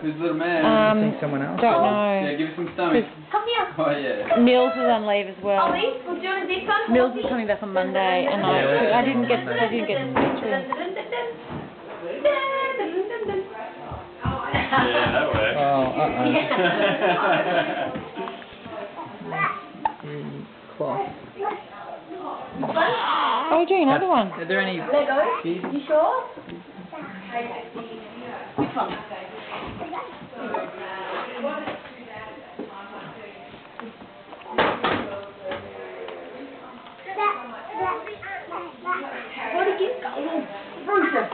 Who's the little man? I think someone else. Don't know. Yeah, give us some stomach. Come here. Oh, yeah. Mills is on leave as well. Ollie, we're doing this one. Mills is coming back on Monday, and I didn't get to speak to him. Yeah, that works. Cloth. Oh, you're doing another one. Are there any... Lego? You sure? Which one? Where did you go? Bruce.